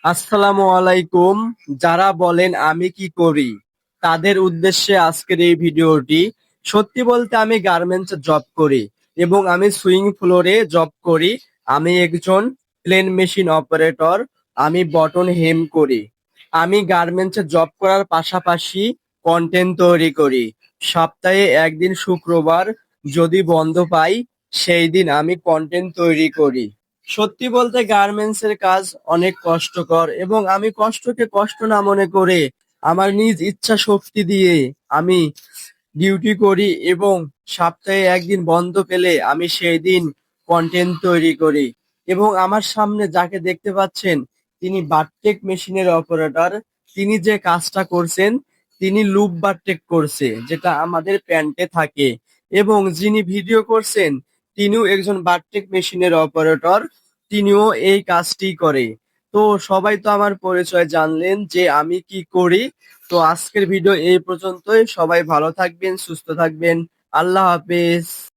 আসসালামু আলাইকুম। যারা বলেন আমি কি করি তাদের উদ্দেশ্যে আজকের এই ভিডিওটি। সত্যি বলতে আমি গার্মেন্টসে জব করি এবং আমি সুইং ফ্লোরে জব করি। আমি একজন প্লেন মেশিন অপারেটর। আমি বটন হেম করি। আমি গার্মেন্টসে জব করার পাশাপাশি কন্টেন্ট তৈরি করি। সপ্তাহে একদিন শুক্রবার যদি বন্ধ পাই সেই দিন আমি কন্টেন্ট তৈরি করি। সত্যি বলতে গার্মেন্টস এর কাজ অনেক কষ্টকর এবং আমি কষ্টকে কষ্ট না মনে করে আমার নিজ ইচ্ছা শক্তি দিয়ে আমি ডিউটি করি এবং সপ্তাহে একদিন বন্ধ পেলে আমি সেই দিন কন্টেন্ট তৈরি করি। এবং আমার সামনে যাকে দেখতে পাচ্ছেন তিনি বারটেক মেশিনের অপারেটর। তিনি যে কাজটা করছেন তিনি লুপ বারটেক করছে, যেটা আমাদের প্যান্টে থাকে। এবং যিনি ভিডিও করছেন তিনিও একজন বারটেক মেশিনের অপারেটর। তিনিও এই কাজটি করে। তো সবাই তো আমার পরিচয় জানলেন যে আমি কি করি। তো আজকের ভিডিও এই পর্যন্তই। সবাই ভালো থাকবেন, সুস্থ থাকবেন। আল্লাহ হাফেজ।